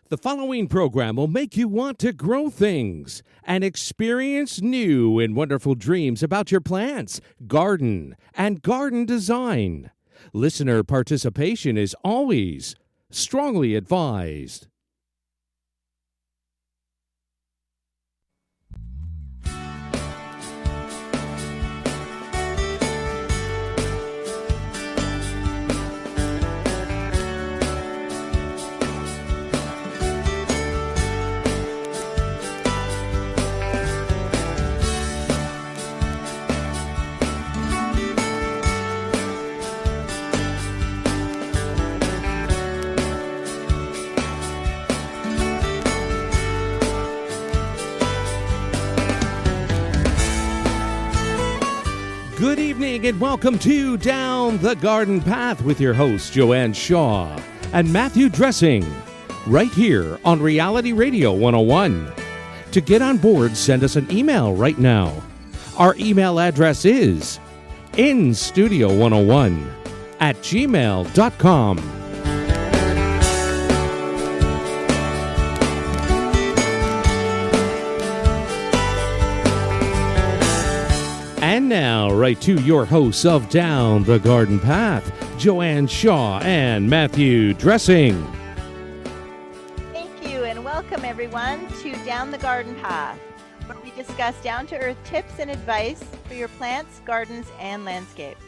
The following program will make you want to grow things and experience new and wonderful dreams about your plants, garden, and garden design. Listener participation is always strongly advised. Good evening and welcome to Down the Garden Path with your hosts Joanne Shaw and Matthew Dressing, right here on Reality Radio 101. To get on board, send us an email right now. Our email address is instudio101@gmail.com. And now, right to your hosts of Down the Garden Path, Joanne Shaw and Matthew Dressing. Thank you, and welcome everyone to Down the Garden Path, where we discuss down-to-earth tips and advice for your plants, gardens, and landscapes.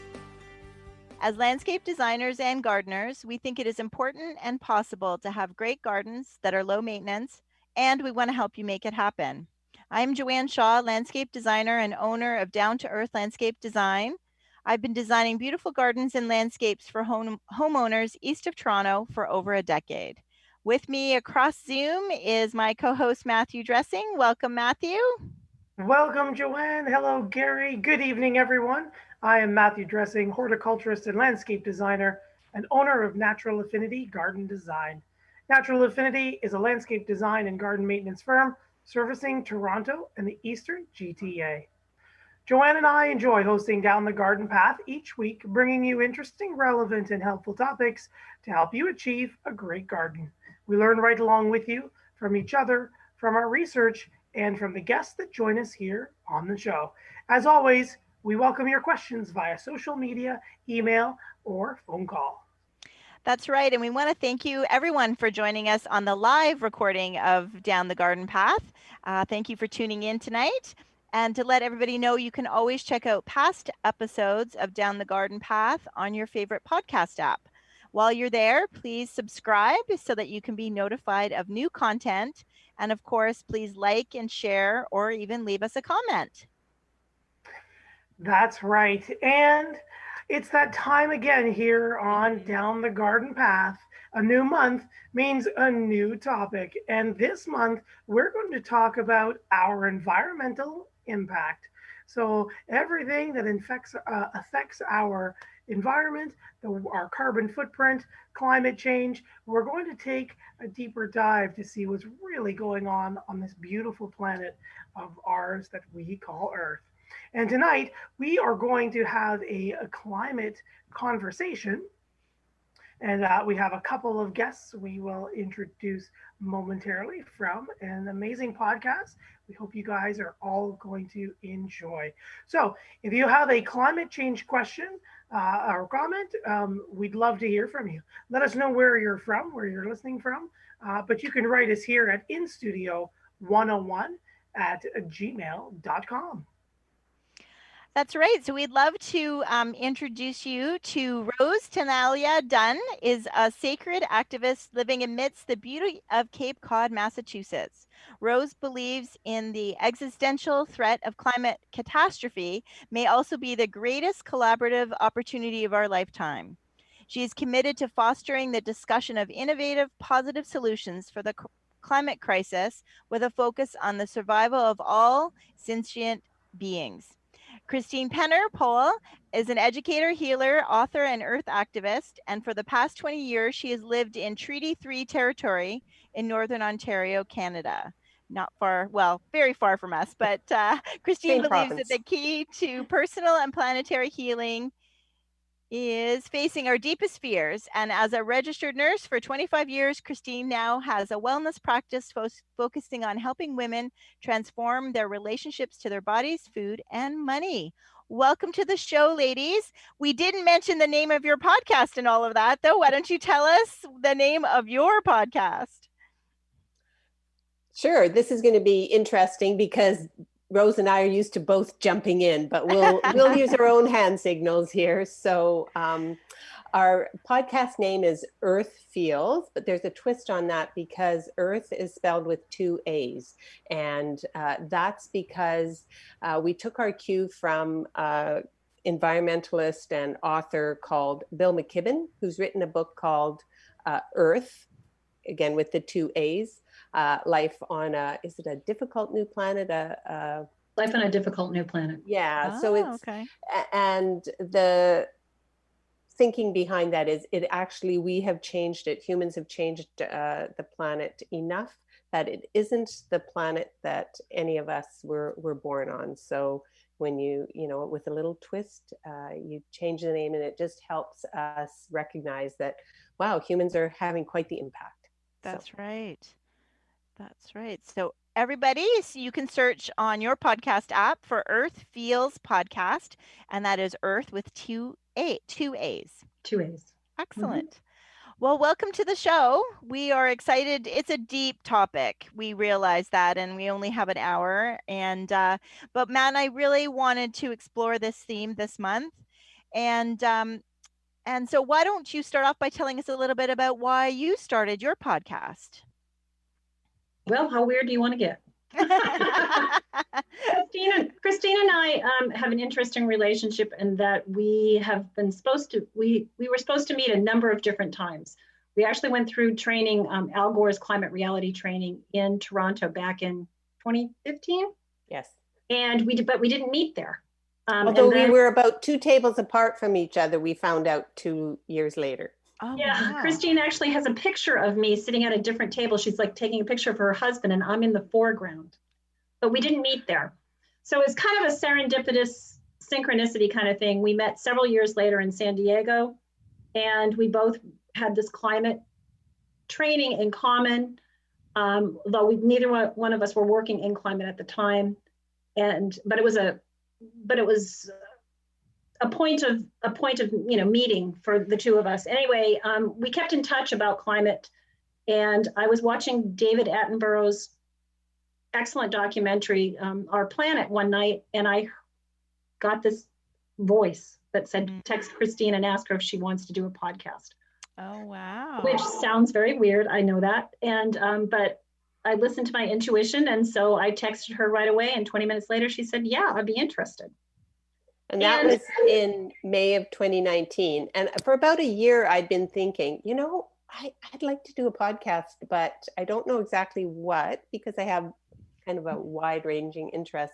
As landscape designers and gardeners, we think it is important and possible to have great gardens that are low maintenance, and we want to help you make it happen. I'm Joanne Shaw, landscape designer and owner of Down to Earth Landscape Design. I've been designing beautiful gardens and landscapes for homeowners east of Toronto for over a decade. With me across Zoom is my co-host Matthew Dressing. Welcome, Matthew. Welcome, Joanne. Hello, Gary. Good evening, everyone. I am Matthew Dressing, horticulturist and landscape designer and owner of Natural Affinity Garden Design. Natural Affinity is a landscape design and garden maintenance firm servicing Toronto and the Eastern GTA. Joanne and I enjoy hosting Down the Garden Path each week, bringing you interesting, relevant, and helpful topics to help you achieve a great garden. We learn right along with you from each other, from our research, and from the guests that join us here on the show. As always, we welcome your questions via social media, email, or phone call. That's right. And we want to thank you, everyone, for joining us on the live recording of Down the Garden Path. Thank you for tuning in tonight. And to let everybody know, you can always check out past episodes of Down the Garden Path on your favorite podcast app. While you're there, please subscribe so that you can be notified of new content. And of course, please like and share or even leave us a comment. That's right. And it's that time again here on Down the Garden Path. A new month means a new topic. And this month, we're going to talk about our environmental impact. So everything that affects our environment, our carbon footprint, climate change, we're going to take a deeper dive to see what's really going on this beautiful planet of ours that we call Earth. And tonight, we are going to have a climate conversation. And we have a couple of guests we will introduce momentarily from an amazing podcast we hope you guys are all going to enjoy. So if you have a climate change question or comment, we'd love to hear from you. Let us know where you're from, where you're listening from. But you can write us here at instudio101@gmail.com. That's right. So we'd love to introduce you to Rose Tenalia Dunn, is a sacred activist living amidst the beauty of Cape Cod, Massachusetts. Rose believes in the existential threat of climate catastrophe may also be the greatest collaborative opportunity of our lifetime. She is committed to fostering the discussion of innovative, positive solutions for the climate crisis with a focus on the survival of all sentient beings. Christine Polle is an educator, healer, author, and earth activist. And for the past 20 years, she has lived in Treaty 3 territory in Northern Ontario, Canada. Not far, well, very far from us, but Christine believes that the key to personal and planetary healing is facing our deepest fears. And as a registered nurse for 25 years, Christine now has a wellness practice focusing on helping women transform their relationships to their bodies, food, and money. Welcome to the show, ladies. We didn't mention the name of your podcast and all of that, though. Why don't you tell us the name of your podcast? Sure. This is going to be interesting because Rose and I are used to both jumping in, but we'll use our own hand signals here. So our podcast name is Eaarth Feels, but there's a twist on that because Earth is spelled with 2 A's. And that's because we took our cue from environmentalist and author called Bill McKibben, who's written a book called Earth, again with the 2 A's. Life on is it a difficult new planet? Life on a difficult new planet. Yeah. Oh, So it's, okay. and the thinking behind that is it actually, we have changed it. Humans have changed the planet enough that it isn't the planet that any of us were born on. So when you know, with a little twist, you change the name and it just helps us recognize that, wow, humans are having quite the impact. That's right. That's right. So everybody, so you can search on your podcast app for Earth Feels podcast, and that is Earth with two A's. 2 A's. Excellent. Well, welcome to the show. We are excited. It's a deep topic. We realize that, and we only have an hour. And but Matt and I really wanted to explore this theme this month, and so why don't you start off by telling us a little bit about why you started your podcast? Well, how weird do you want to get? Christine and I have an interesting relationship in that we have been we were supposed to meet a number of different times. We actually went through training, Al Gore's climate reality training in Toronto back in 2015. Yes. And but we didn't meet there. Although we were about 2 tables apart from each other, we found out 2 years later. Oh, yeah, wow. Christine actually has a picture of me sitting at a different table. She's like taking a picture of her husband and I'm in the foreground, but we didn't meet there. So it's kind of a serendipitous synchronicity kind of thing. We met several years later in San Diego and we both had this climate training in common, though neither one of us were working in climate at the time. But it was a point of meeting for the two of us. Anyway, we kept in touch about climate, and I was watching David Attenborough's excellent documentary, Our Planet, one night, and I got this voice that said, text Christine and ask her if she wants to do a podcast. Oh, wow. Which sounds very weird, I know that. And but I listened to my intuition, and so I texted her right away, and 20 minutes later she said, yeah, I'd be interested. And that was in May of 2019. And for about a year, I'd been thinking, I'd like to do a podcast, but I don't know exactly what, because I have kind of a wide ranging interest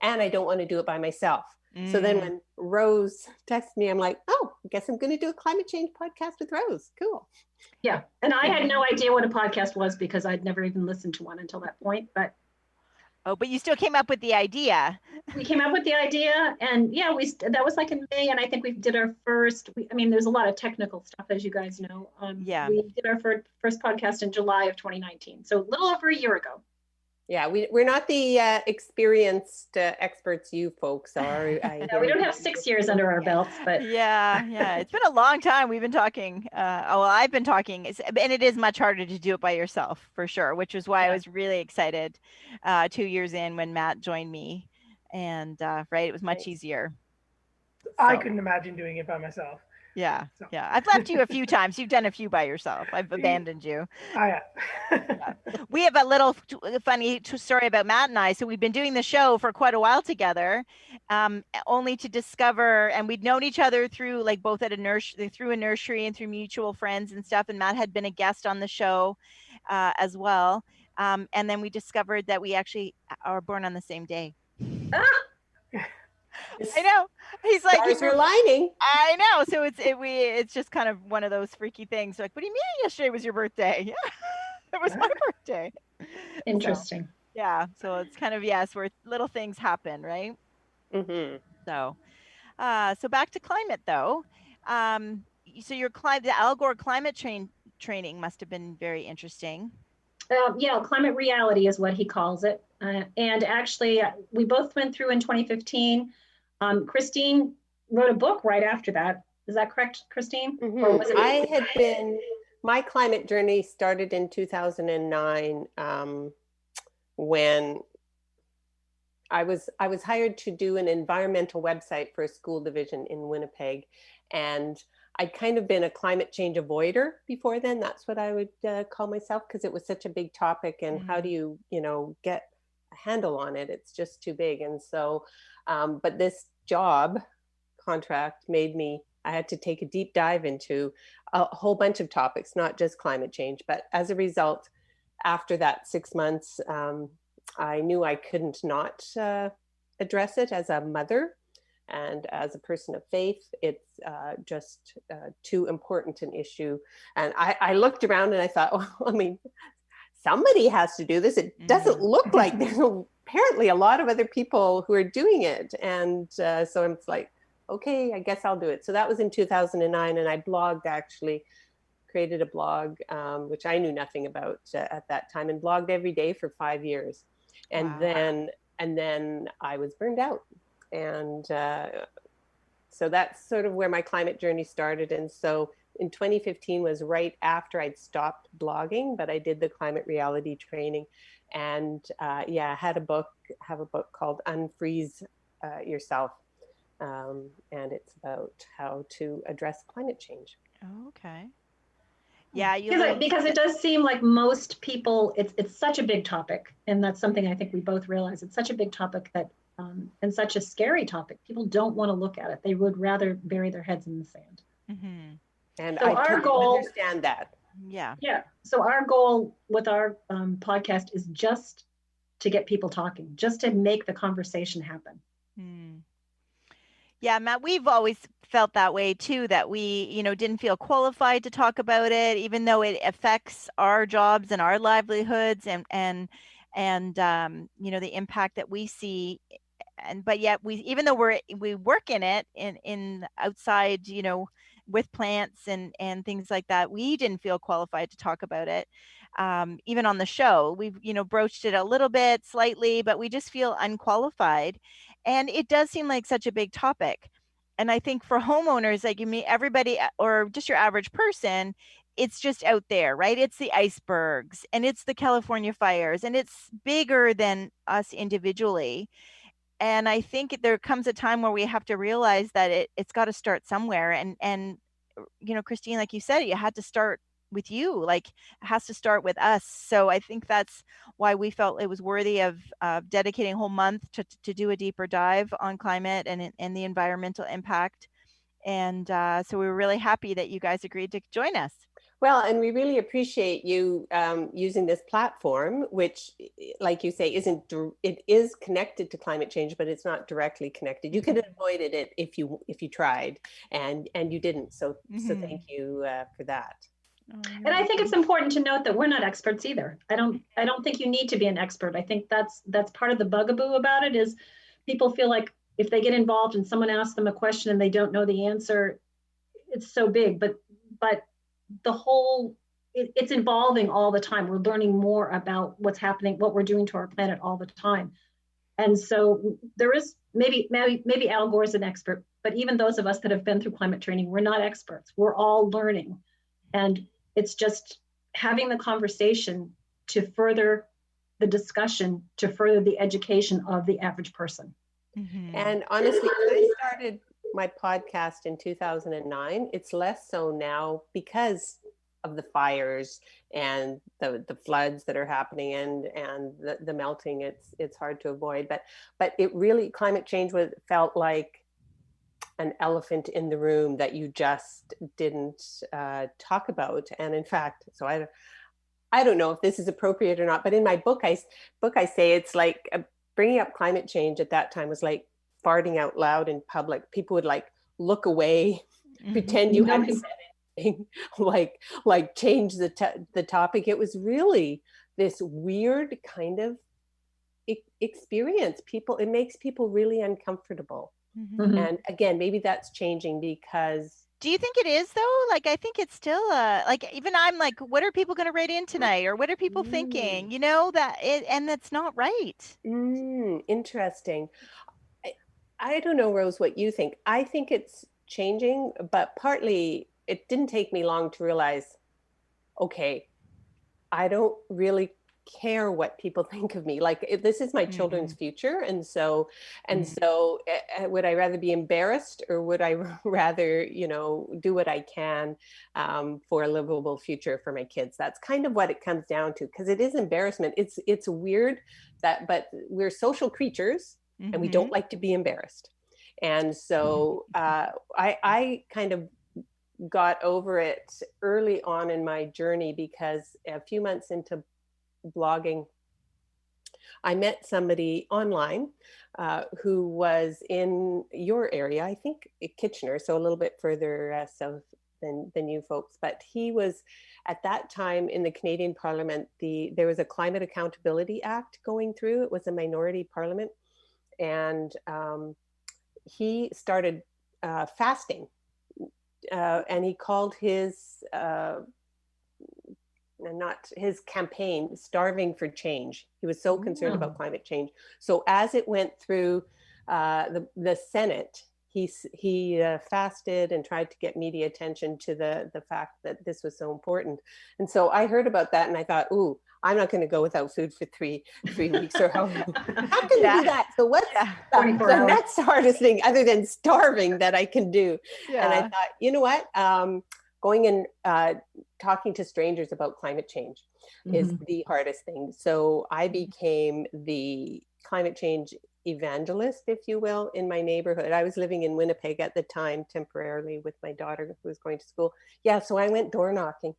and I don't want to do it by myself. So then when Rose texted me, I'm like, oh, I guess I'm going to do a climate change podcast with Rose. Cool. Yeah. And I had no idea what a podcast was because I'd never even listened to one until that point. But you still came up with the idea. We came up with the idea, and yeah, that was like in May, and I think we did our first. There's a lot of technical stuff, as you guys know. Yeah. We did our first podcast in July of 2019, so a little over a year ago. Yeah, we're not the experienced experts you folks are. No, we don't have 6 years under our belts, but yeah, it's been a long time. We've been talking. I've been talking, and it is much harder to do it by yourself, for sure. Which is why I was really excited 2 years in when Matt joined me, and it was much easier. I couldn't imagine doing it by myself. Yeah. I've left you a few times. You've done a few by yourself. I've abandoned you. Yeah. We have a little funny story about Matt and I. So we've been doing the show for quite a while together, only to discover, and we'd known each other through both at a nursery and through mutual friends and stuff. And Matt had been a guest on the show as well. And then we discovered that we actually are born on the same day. I know. He's like, stars are lining. I know. So it's just kind of one of those freaky things. Like, what do you mean yesterday was your birthday? Yeah, it was my birthday. Interesting. So, yeah. So it's kind of, where little things happen, right? Mm-hmm. So back to climate though. So the Al Gore climate training must have been very interesting. Yeah, climate reality is what he calls it. And actually, we both went through in 2015. Christine wrote a book right after that. Is that correct, Christine? Or was it? My climate journey started in 2009 when I was hired to do an environmental website for a school division in Winnipeg, and I'd kind of been a climate change avoider before then. That's what I would call myself, because it was such a big topic, and how do you get a handle on it? It's just too big. And so, but this job contract I had to take a deep dive into a whole bunch of topics, not just climate change. But as a result, after that 6 months, I knew I couldn't not address it as a mother and as a person of faith. It's just too important an issue. And I looked around and I thought, well, I mean, somebody has to do this. It doesn't look like there's apparently a lot of other people who are doing it. And so I'm like, okay, I guess I'll do it. So that was in 2009. And I created a blog, which I knew nothing about at that time, and blogged every day for 5 years. And wow. then I was burned out. And so that's sort of where my climate journey started. And so in 2015 was right after I'd stopped blogging, but I did the climate reality training. And I have a book called Unfreeze Yourself. And it's about how to address climate change. Oh, okay. Yeah, because it does seem like most people, it's such a big topic, and that's something I think we both realize. It's such a big topic that, and such a scary topic. People don't want to look at it. They would rather bury their heads in the sand. Mm-hmm. And so I understand that. Yeah. Yeah. So our goal with our podcast is just to get people talking, just to make the conversation happen. Mm. Yeah, Matt, we've always felt that way too, that we, didn't feel qualified to talk about it, even though it affects our jobs and our livelihoods and the impact that we see. But yet even though we work in it in outside, with plants and things like that, we didn't feel qualified to talk about it. Even on the show, we've, broached it a little bit slightly, but we just feel unqualified. And it does seem like such a big topic. And I think for homeowners, like everybody, or just your average person, it's just out there, right? It's the icebergs and it's the California fires, and it's bigger than us individually. And I think there comes a time where we have to realize that it's got to start somewhere. And Christine, like you said, it had to start with you, like it has to start with us. So I think that's why we felt it was worthy of dedicating a whole month to do a deeper dive on climate and the environmental impact. And so we were really happy that you guys agreed to join us. Well, and we really appreciate you using this platform, which, like you say, it is connected to climate change, but it's not directly connected. You could have avoided it if you tried, and you didn't. So thank you for that. And I think it's important to note that we're not experts either. I don't think you need to be an expert. I think that's part of the bugaboo about it, is people feel like if they get involved and someone asks them a question and they don't know the answer, it's so big. But the whole, it's evolving all the time. We're learning more about what's happening, what we're doing to our planet all the time. And so there is maybe Al Gore's an expert, but even those of us that have been through climate training, we're not experts. We're all learning. And it's just having the conversation to further the discussion, to further the education of the average person. Mm-hmm. And honestly, when I started my podcast in 2009, it's less so now because of the fires and the floods that are happening and the melting. It's hard to avoid, but it really, climate change felt like an elephant in the room that you just didn't talk about. And in fact, so I don't know if this is appropriate or not, but in my book I say it's like bringing up climate change at that time was like farting out loud in public. People would like look away, pretend you hadn't said anything, like change the topic. It was really this weird kind of experience. It makes people really uncomfortable. Mm-hmm. And again, maybe that's changing because Do you think it is though? Like, I think it's still like, even I'm like, what are people going to write in tonight, or what are people thinking? You know, that it, and that's not right. Interesting. I don't know, Rose, what you think. I think it's changing, but partly it didn't take me long to realize, okay, I don't really care what people think of me. Like, if this is my children's future, and so would I rather be embarrassed, or would I rather, you know, do what I can for a livable future for my kids? That's kind of what it comes down to, because it is embarrassment. It's weird that, but we're social creatures, and we don't like to be embarrassed. And so I kind of got over it early on in my journey, because a few months into blogging, I met somebody online who was in your area, I think Kitchener, so a little bit further south than you folks. But he was at that time in the Canadian Parliament. There was a Climate Accountability Act going through. It was a minority parliament, and he started fasting, and he called his not his campaign Starving for Change. He was so concerned about climate change. So as it went through the Senate, he fasted and tried to get media attention to the fact that this was so important. And so I heard about that, and I thought, ooh, I'm not going to go without food for three weeks, or how can you do that? So what's the next hardest thing other than starving that I can do? And I thought, you know what? Going and talking to strangers about climate change is the hardest thing. So I became the climate change evangelist, if you will, in my neighborhood. I was living in Winnipeg at the time temporarily with my daughter who was going to school. Yeah, so I went door knocking.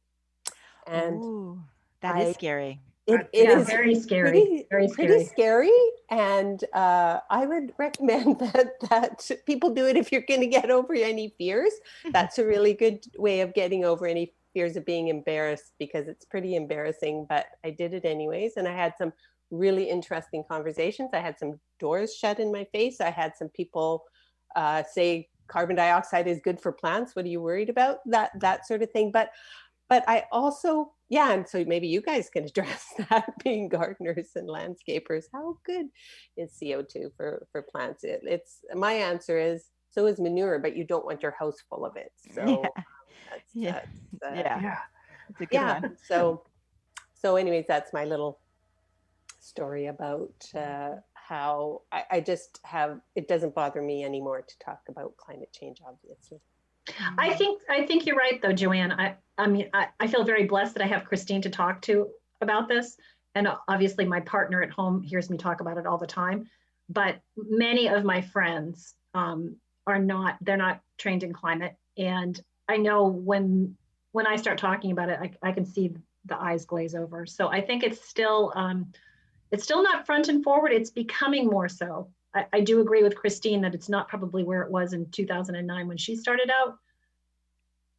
And that is scary. It is very scary. Pretty scary. And I would recommend that people do it if you're going to get over any fears. That's a really good way of getting over any fears of being embarrassed, because it's pretty embarrassing, but I did it anyways. And I had some really interesting conversations. I had some doors shut in my face. I had some people say carbon dioxide is good for plants. What are you worried about? That sort of thing. But I also, and so maybe you guys can address that, being gardeners and landscapers. How good is CO2 for plants? It's my answer is, so is manure, but you don't want your house full of it. So That's a good one. So anyways, that's my little story about how I just have, it doesn't bother me anymore to talk about climate change, obviously. I think you're right though, Joanne. I mean, I feel very blessed that I have Christine to talk to about this. And obviously my partner at home hears me talk about it all the time. But many of my friends they're not trained in climate. And I know when I start talking about it, I can see the eyes glaze over. So I think it's still not front and forward. It's becoming more so. I do agree with Christine that it's not probably where it was in 2009 when she started out.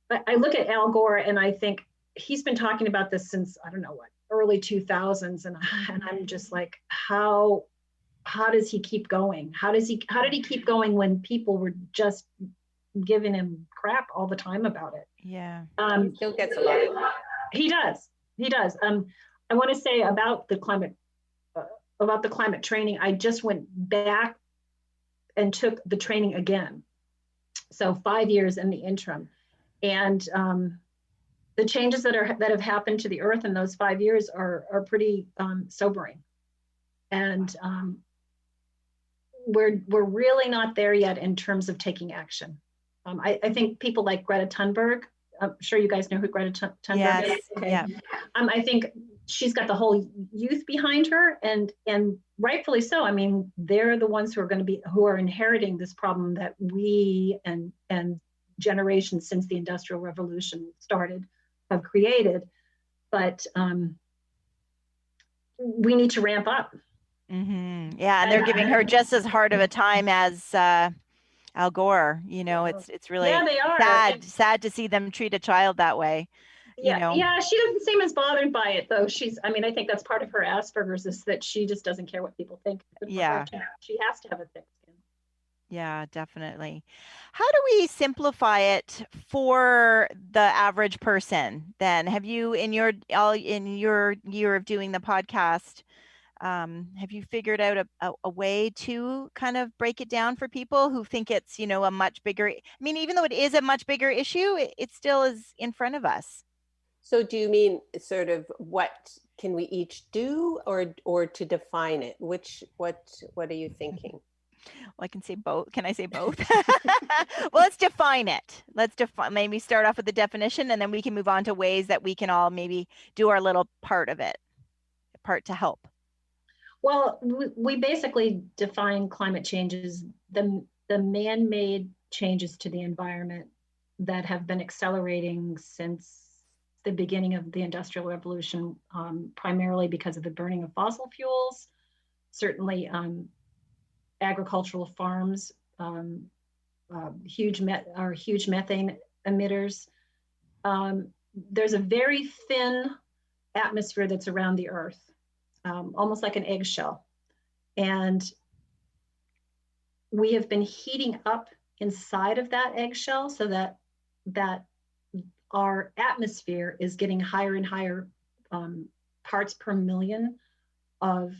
But I look at Al Gore and I think he's been talking about this since, I don't know what, early 2000s. And I'm just like, how does he keep going? How did he keep going when people were just giving him crap all the time about it? Yeah. He still gets a lot of that. He does. I want to say about the climate training, I just went back and took the training again. So 5 years in the interim. And the changes that have happened to the earth in those 5 years are pretty sobering. And we're really not there yet in terms of taking action. I think people like Greta Thunberg, I'm sure you guys know who Greta Thunberg is. Okay. Yeah. I think she's got the whole youth behind her, and rightfully so. I mean, they're the ones who are inheriting this problem that we and generations since the Industrial Revolution started have created. But we need to ramp up. Mm-hmm. Yeah, and they're giving her just as hard of a time as Al Gore. You know, it's really they are. sad to see them treat a child that way. Yeah, she doesn't seem as bothered by it though. I think that's part of her Asperger's, is that she just doesn't care what people think. She has to have a thick skin. Yeah, definitely. How do we simplify it for the average person then? Have you in your year of doing the podcast, have you figured out a way to kind of break it down for people who think it's, a much bigger, I mean, even though it is a much bigger issue, it still is in front of us. So do you mean sort of what can we each do, or to define it? What are you thinking? Well, I can say both. Can I say both? Well, let's define it. Let's define, maybe start off with the definition, and then we can move on to ways that we can all maybe do our little part of it, part to help. Well, we basically define climate change as the man-made changes to the environment that have been accelerating since the beginning of the Industrial Revolution, primarily because of the burning of fossil fuels, certainly agricultural farms, huge methane emitters. There's a very thin atmosphere that's around the Earth, almost like an eggshell. And we have been heating up inside of that eggshell so that our atmosphere is getting higher and higher parts per million of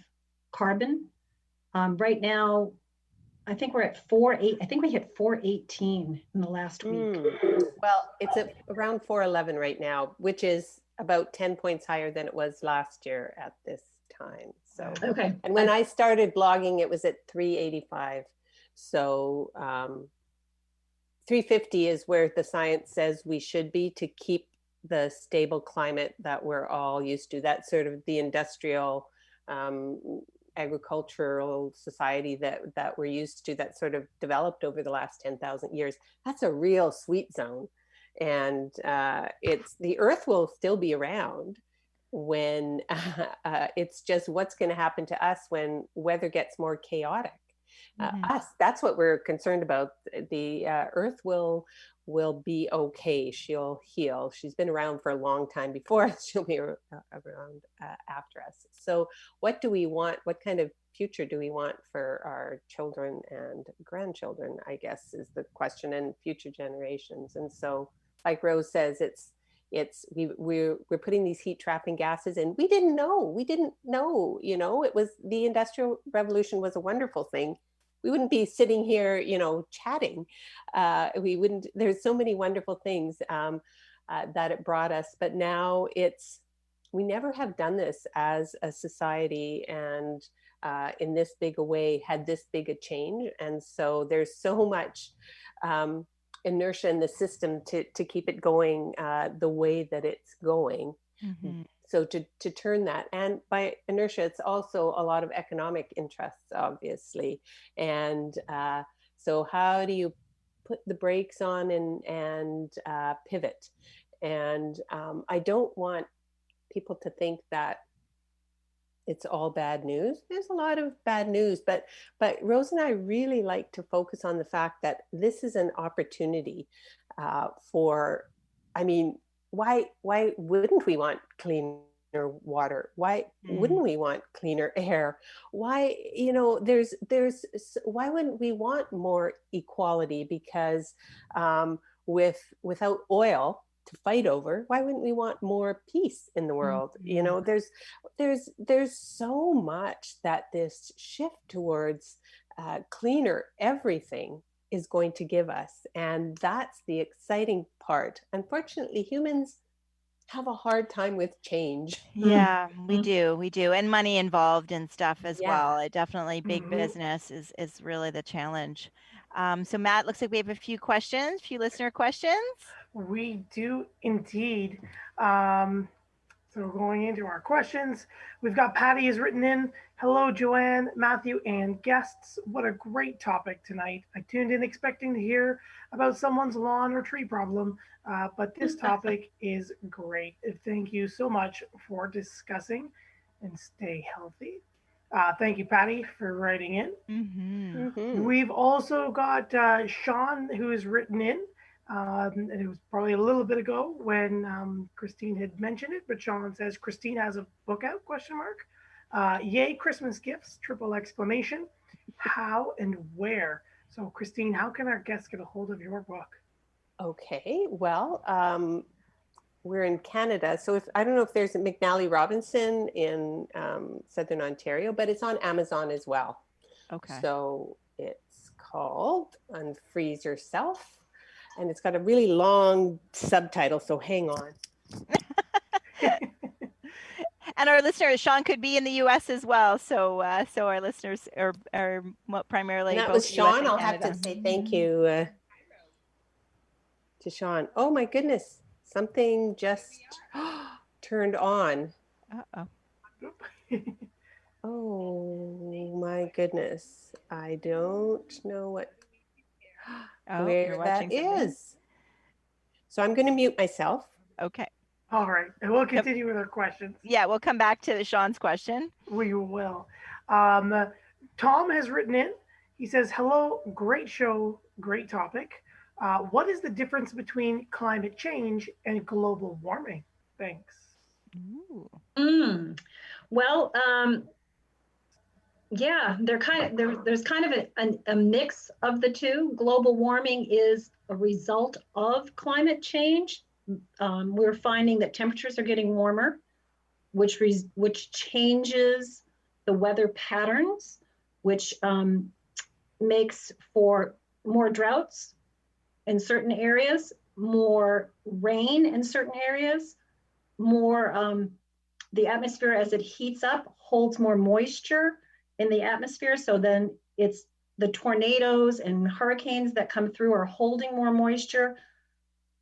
carbon. Right now, I think we're at 4.8. I think we hit 418 in the last week. Well, it's around 411 right now, which is about 10 points higher than it was last year at this time. So, okay. And when I started blogging, it was at 385. So 350 is where the science says we should be to keep the stable climate that we're all used to. That's sort of the industrial agricultural society that we're used to, that sort of developed over the last 10,000 years. That's a real sweet zone. And it's the Earth will still be around when it's just what's going to happen to us when weather gets more chaotic. That's what we're concerned about. The Earth will be okay. She'll heal. She's been around for a long time before us. She'll be around after us. So what do we want? What kind of future do we want for our children and grandchildren, I guess, is the question, and future generations. And so, like Rose says, we're putting these heat trapping gases in. We didn't know, it was the Industrial Revolution was a wonderful thing. We wouldn't be sitting here, chatting. We wouldn't, there's so many wonderful things that it brought us, but now we never have done this as a society, and in this big a way, had this big a change. And so there's so much inertia in the system to keep it going the way that it's going. Mm-hmm. So to turn that, and by inertia, it's also a lot of economic interests, obviously. And so how do you put the brakes on and pivot? And I don't want people to think that it's all bad news. There's a lot of bad news, but Rose and I really like to focus on the fact that this is an opportunity why wouldn't we want cleaner water? Why wouldn't we want cleaner air? Why, why wouldn't we want more equality? Because without oil to fight over, why wouldn't we want more peace in the world? There's so much that this shift towards cleaner everything is going to give us. And that's the exciting part. Unfortunately, humans have a hard time with change. Yeah, we do. And money involved and stuff as well. It definitely, big business is really the challenge. So Matt, looks like we have a few listener questions. We do indeed. So going into our questions, we've got Patty has written in, hello, Joanne, Matthew, and guests. What a great topic tonight. I tuned in expecting to hear about someone's lawn or tree problem, but this topic is great. Thank you so much for discussing, and stay healthy. Thank you, Patty, for writing in. Mm-hmm. Mm-hmm. We've also got Sean, who has written in. And it was probably a little bit ago when Christine had mentioned it, but Sean says, Christine has a book out, ? Yay, Christmas gifts, ! How and where So, Christine, how can our guests get a hold of your book? Okay, well, we're in Canada, so if I don't know if there's a McNally Robinson in Southern Ontario, but it's on Amazon as well. Okay. So it's called Unfreeze Yourself, and it's got a really long subtitle, so hang on. And our listeners, Sean could be in the U.S. as well. So our listeners are primarily. And that both was US Sean. and I'll have Canada. to say thank you to Sean. Oh my goodness, something just turned on. Uh-oh. Oh my goodness, I don't know what You're where watching that something? is. So I'm going to mute myself. Okay. All right, and we'll continue with our questions. Yeah, we'll come back to Sean's question. We will. Tom has written in. He says, "Hello, great show, great topic. What is the difference between climate change and global warming?" Thanks. Ooh. Well, yeah, there's kind of a mix of the two. Global warming is a result of climate change. We're finding that temperatures are getting warmer, which changes the weather patterns, which makes for more droughts in certain areas, more rain in certain areas, more the atmosphere as it heats up holds more moisture in the atmosphere. So then it's the tornadoes and hurricanes that come through are holding more moisture,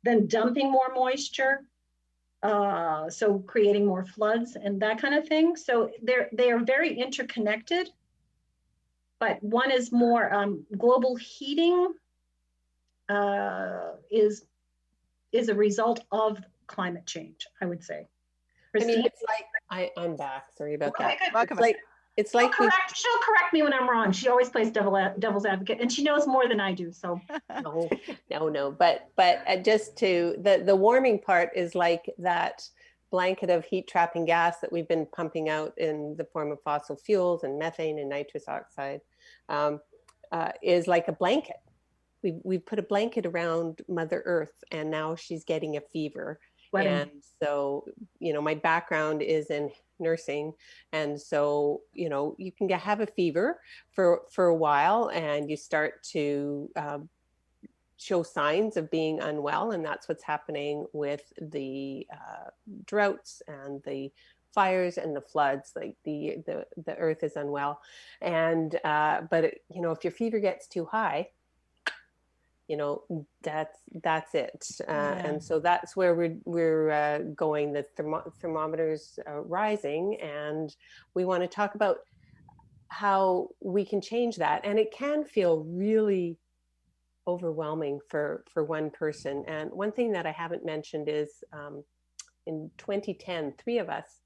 then dumping more moisture. So creating more floods and that kind of thing. So they are very interconnected, but one is more global heating is a result of climate change, I would say. Christine? I mean, it's like I'm back. Sorry about that. Welcome. It's like she'll correct me when I'm wrong. She always plays devil's advocate, and she knows more than I do. So no. But just to the warming part is like that blanket of heat trapping gas that we've been pumping out in the form of fossil fuels and methane and nitrous oxide is like a blanket. We've put a blanket around Mother Earth, and now she's getting a fever. Sweating. And so, my background is in nursing, and so you can have a fever for a while, and you start to show signs of being unwell, and that's what's happening with the droughts and the fires and the floods. Like the earth is unwell, and but if your fever gets too high, that's it. And so that's where we're going. The thermometers rising, and we want to talk about how we can change that. And it can feel really overwhelming for one person. And one thing that I haven't mentioned is in 2010, 3 of us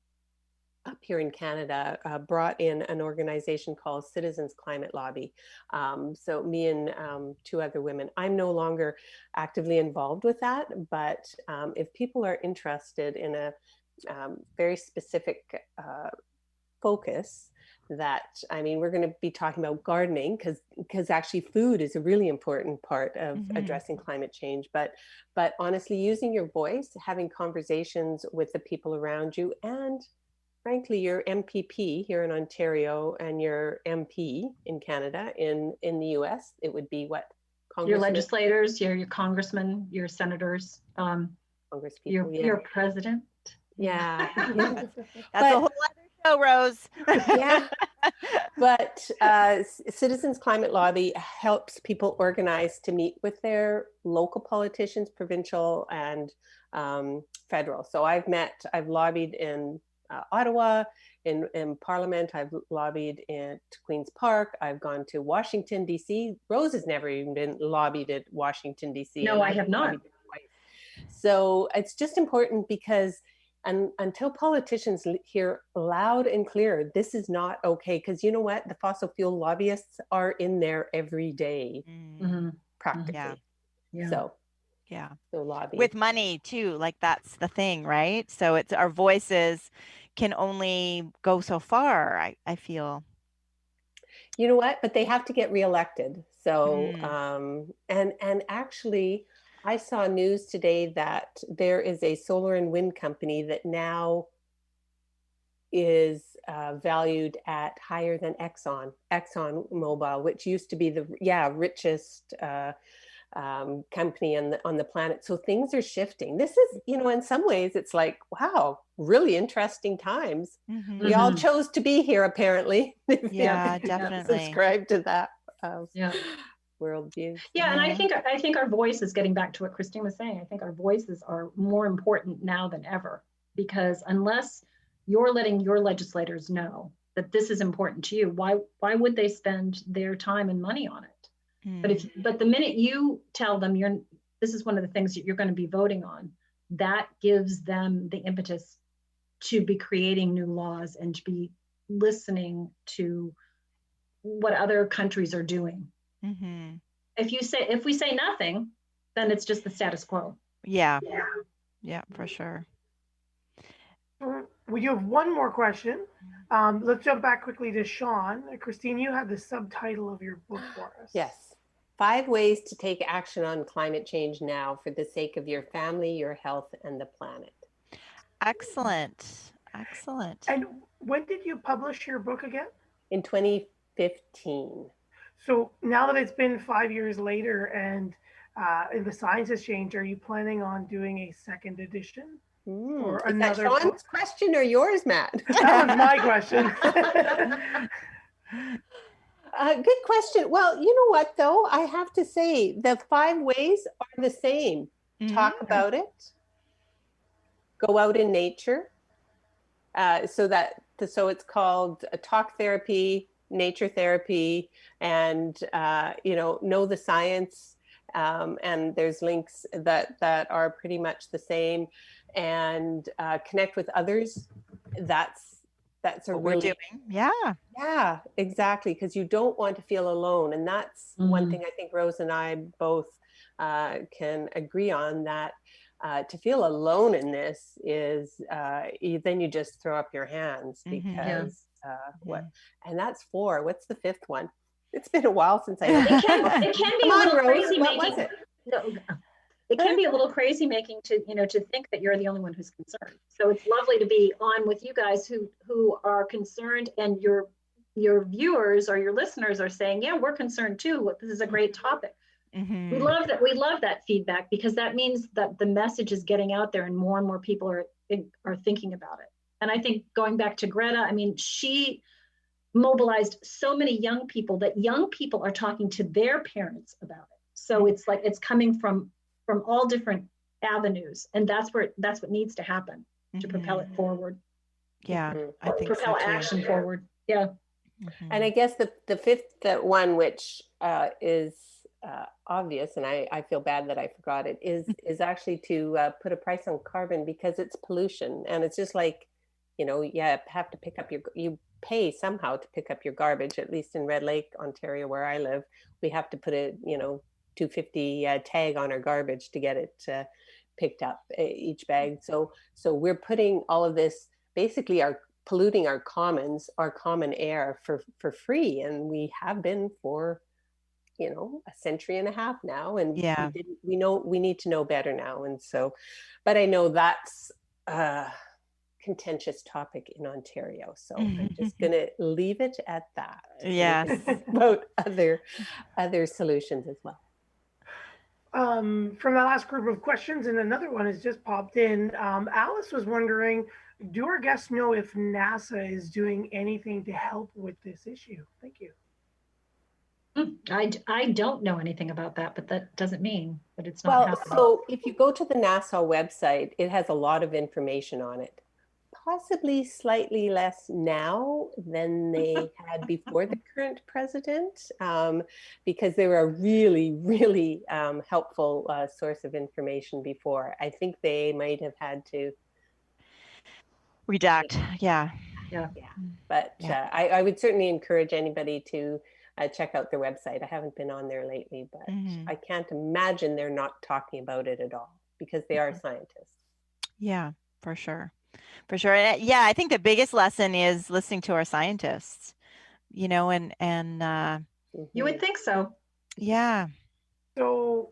up here in Canada brought in an organization called Citizens Climate Lobby. So me and 2 other women. I'm no longer actively involved with that, but if people are interested in a very specific focus, that we're going to be talking about gardening because actually food is a really important part of addressing climate change. But honestly, using your voice, having conversations with the people around you, and frankly, your MPP here in Ontario and your MP in Canada, in the US, it would be what? Your legislators, your congressmen, your senators, your president. Yeah. That's a whole other show, Rose. Yeah. But Citizens Climate Lobby helps people organize to meet with their local politicians, provincial and federal. So I've lobbied in Ottawa, in Parliament. I've lobbied at Queen's Park. I've gone to Washington, D.C. Rose has never even been lobbied at Washington, D.C. No, I have not. So it's just important because until politicians hear loud and clear, this is not okay. Because you know what? The fossil fuel lobbyists are in there every day, practically. Yeah. So lobby. With money too, like that's the thing, right? So it's our voices can only go so far, I feel. You know what? But they have to get reelected. So, and actually, I saw news today that there is a solar and wind company that now is valued at higher than Exxon Mobil, which used to be the richest company on the planet. So things are shifting. This is, in some ways, it's like, wow, really interesting times. We all chose to be here, apparently. Yeah, definitely. Subscribe to that worldview. Yeah, and I think our voice is getting back to what Christine was saying. I think our voices are more important now than ever, because unless you're letting your legislators know that this is important to you, why would they spend their time and money on it? But the minute you tell them this is one of the things that you're going to be voting on, that gives them the impetus to be creating new laws and to be listening to what other countries are doing. If we say nothing, then it's just the status quo. Yeah, for sure. We have one more question. Let's jump back quickly to Sean. Christine, you have the subtitle of your book for us. Yes. 5 ways to take action on climate change now for the sake of your family, your health, and the planet. Excellent. And when did you publish your book again? In 2015. So now that it's been 5 years later and the science has changed, are you planning on doing a second edition? Or Is another that Sean's question or yours, Matt? That was my question. Good question. Well, you know what, though? I have to say the 5 ways are the same. Talk about it. Go out in nature. So it's called talk therapy, nature therapy, and know the science. And there's links that are pretty much the same. And connect with others. That's what we're doing. Yeah, exactly. Because you don't want to feel alone. And that's one thing I think Rose and I both can agree on, that to feel alone in this is then you just throw up your hands, because and that's 4. What's the 5th one? It's been a while since it can be a little crazy making. What was it? It can be a little crazy making to think that you're the only one who's concerned. So it's lovely to be on with you guys who are concerned, and your viewers or your listeners are saying, yeah, we're concerned too. This is a great topic. We love that. We love that feedback, because that means that the message is getting out there and more people are thinking about it. And I think going back to Greta, I mean, she mobilized so many young people that young people are talking to their parents about it. So it's like it's coming from all different avenues, and that's what needs to happen to propel it forward. I think propel so too. action forward. And I guess the 5th one, which is obvious, and I feel bad that I forgot it, is actually to put a price on carbon, because it's pollution, and it's just like, you have to pick up you pay somehow to pick up your garbage. At least in Red Lake, Ontario, where I live, we have to put a $2.50 tag on our garbage to get it picked up, each bag. So we're putting all of this, basically polluting our commons, our common air for free, and we have been for a century and a half now, and we know we need to know better now. And so, but I know that's a contentious topic in Ontario, so I'm just gonna leave it at that. Yes. About other solutions as well. From the last group of questions, and another one has just popped in. Alice was wondering, do our guests know if NASA is doing anything to help with this issue? Thank you. I don't know anything about that, but that doesn't mean that it's not happening. So if you go to the NASA website, it has a lot of information on it. Possibly slightly less now than they had before the current president, because they were a really, really helpful source of information before. I think they might have had to redact. But I would certainly encourage anybody to check out their website. I haven't been on there lately, but I can't imagine they're not talking about it at all, because they are scientists. Yeah, for sure. And I think the biggest lesson is listening to our scientists, you know, and You would think so. yeah. So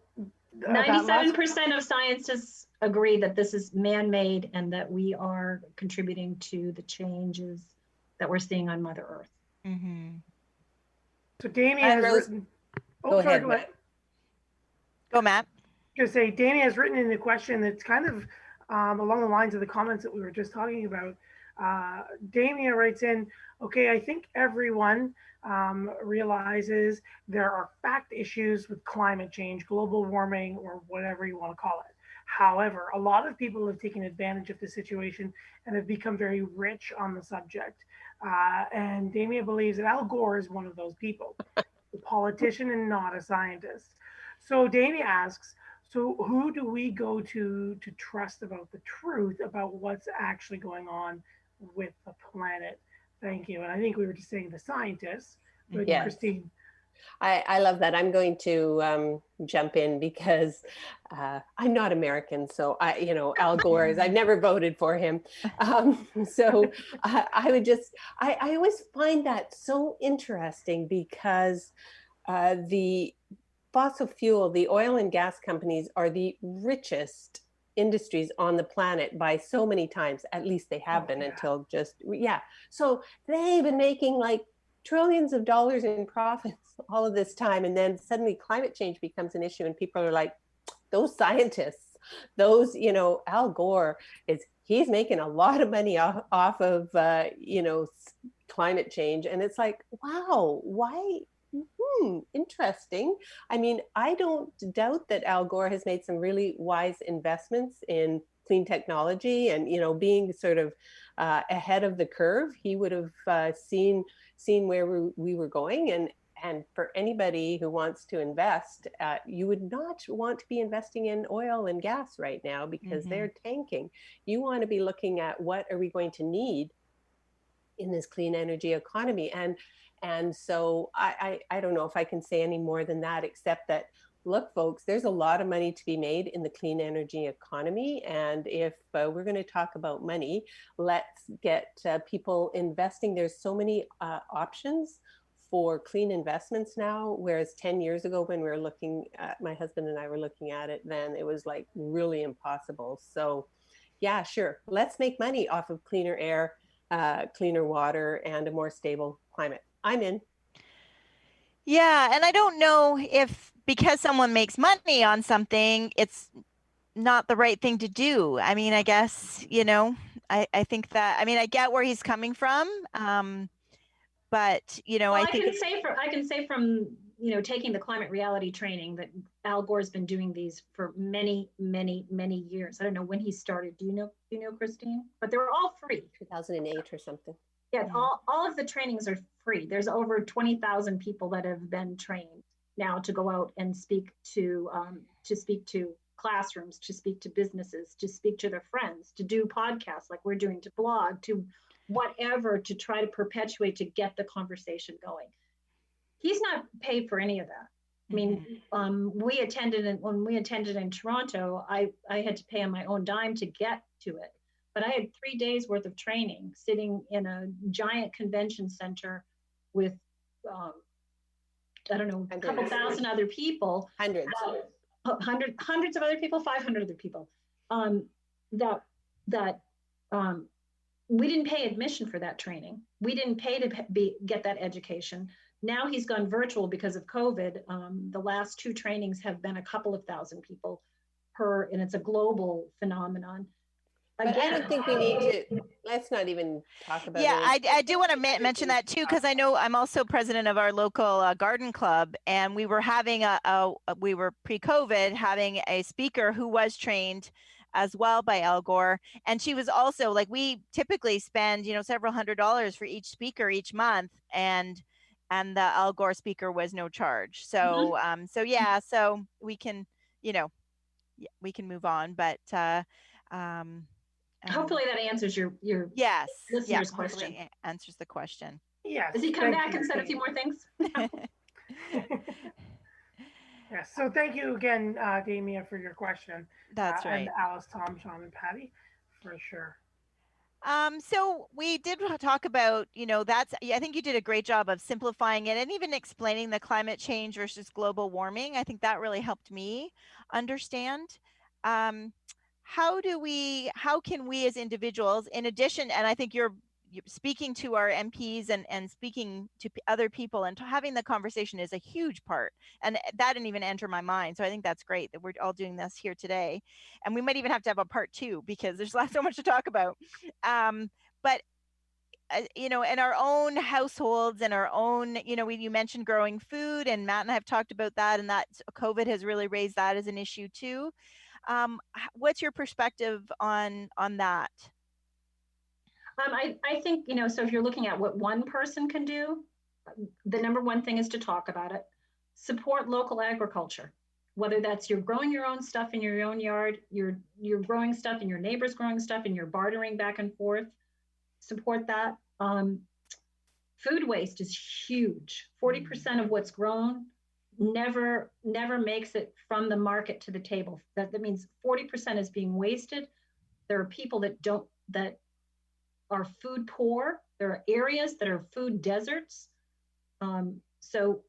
97% of scientists agree that this is man-made and that we are contributing to the changes that we're seeing on Mother Earth. Mm-hmm. So Damien And has Rose, written. go ahead, Matt. Go, Matt. I was going to say, Damien has written in the question that's kind of along the lines of the comments that we were just talking about. Damien writes in, okay, I think everyone realizes there are fact issues with climate change, global warming, or whatever you want to call it. However, a lot of people have taken advantage of the situation and have become very rich on the subject. And Damien believes that Al Gore is one of those people, a politician and not a scientist. So Damien asks, so who do we go to trust about the truth about what's actually going on with the planet? Thank you. And I think we were just saying the scientists, but Yes. Christine. I love that. I'm going to jump in because I'm not American. So Al Gore is, I've never voted for him. So I would just, I always find that so interesting because the fossil fuel, the oil and gas companies are the richest industries on the planet by so many times. At least they have been until just, So they've been making like trillions of dollars in profits all of this time. And then suddenly climate change becomes an issue and people are like, those scientists, those, Al Gore he's making a lot of money off of, climate change. And it's like, wow, why? Interesting. I mean, I don't doubt that Al Gore has made some really wise investments in clean technology and, being sort of ahead of the curve. He would have seen where we were going. And for anybody who wants to invest, you would not want to be investing in oil and gas right now because they're tanking. You want to be looking at what are we going to need in this clean energy economy. And so I don't know if I can say any more than that, except that, look, folks, there's a lot of money to be made in the clean energy economy. And if we're going to talk about money, let's get people investing. There's so many options for clean investments now, whereas 10 years ago when we were looking at, my husband and I were looking at it, then it was like really impossible. So yeah, sure. Let's make money off of cleaner air, cleaner water, and a more stable climate. I'm in. Yeah, and I don't know if because someone makes money on something, it's not the right thing to do. I mean, I guess, I think that, I mean, I get where he's coming from. But, Well, I I think can say from taking the climate reality training that Al Gore's been doing these for many, many, many years. I don't know when he started. Do you know, Christine? But they were all free. 2008 or something. Yeah, all of the trainings are free. There's over 20,000 people that have been trained now to go out and speak to classrooms, to speak to businesses, to speak to their friends, to do podcasts like we're doing, to blog, to whatever, to try to perpetuate, to get the conversation going. He's not paid for any of that. I mean, when we attended in Toronto, I had to pay on my own dime to get to it. But I had 3 days worth of training sitting in a giant convention center with, I don't know, a couple thousand other people. Hundreds of other people, 500 other people. We didn't pay admission for that training. We didn't pay to get that education. Now he's gone virtual because of COVID. The last 2 trainings have been a couple of thousand people per, and it's a global phenomenon. But I don't think we need to, let's not even talk about it. Yeah, I do want to mention that too, because I know I'm also president of our local garden club, and we were having we were pre-COVID having a speaker who was trained as well by Al Gore. And she was also like, we typically spend, several $100s for each speaker each month. And the Al Gore speaker was no charge. So, so we can, we can move on, but, hopefully that answers your listener's question. Answers the question. Yes. Does he come back and said a few more things? Yes. So thank you again, Damien, for your question. That's right. And Alice, Tom, Sean, and Patty, for sure. So we did talk about, I think you did a great job of simplifying it and even explaining the climate change versus global warming. I think that really helped me understand. Um, how can we as individuals, in addition, and I think you're speaking to our MPs and speaking to other people and having the conversation is a huge part. And that didn't even enter my mind. So I think that's great that we're all doing this here today. And we might even have to have a part two because there's so much to talk about. But in our own households and our own, you mentioned growing food, and Matt and I have talked about that, and that COVID has really raised that as an issue too. What's your perspective on that? I think, so if you're looking at what one person can do, the number one thing is to talk about it. Support local agriculture, whether that's you're growing your own stuff in your own yard, you're growing stuff and your neighbor's growing stuff and you're bartering back and forth. Support that. Food waste is huge. 40% of what's grown never makes it from the market to the table. That means 40% is being wasted. There are people that are food poor. There are areas that are food deserts. So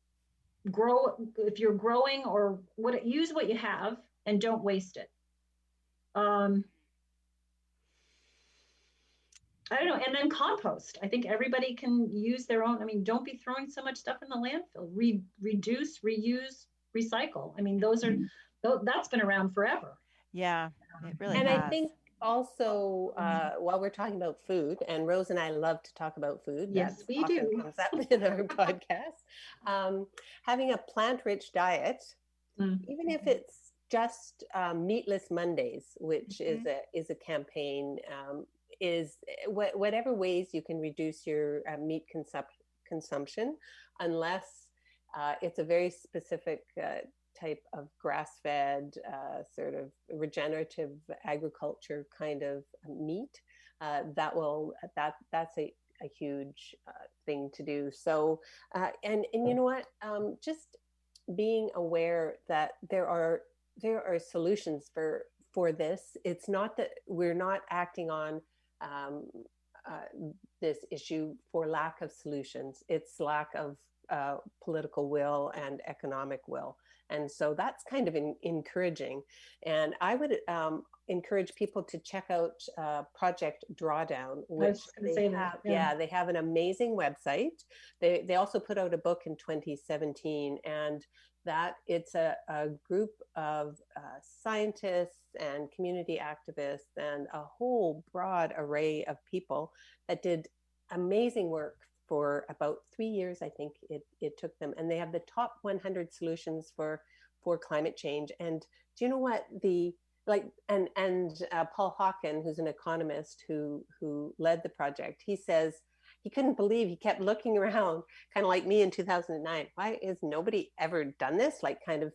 if you're growing or use what you have and don't waste it. I don't know. And then compost. I think everybody can use their own. I mean, don't be throwing so much stuff in the landfill. Reduce, reuse, recycle. I mean, that's been around forever. Yeah, it really and has. I think also while we're talking about food, and Rose and I love to talk about food. Yes, we do. Comes up in our podcast. Having a plant-rich diet, even if it's just meatless Mondays, which is a campaign, is whatever ways you can reduce your meat consumption, unless it's a very specific type of grass-fed sort of regenerative agriculture kind of meat. That's a huge thing to do. So and you know what, just being aware that there are solutions for this. It's not that we're not acting on this issue for lack of solutions. It's lack of political will and economic will. And so that's kind of encouraging. And I would encourage people to check out Project Drawdown, which they have an amazing website. They also put out a book in 2017, and that it's a group of scientists and community activists and a whole broad array of people that did amazing work for about 3 years. I think it took them, and they have the top 100 solutions for climate change. And do you know what Paul Hawken, who's an economist who led the project, he says he couldn't believe, he kept looking around, kind of like me in 2009. Why is nobody ever done this? Like kind of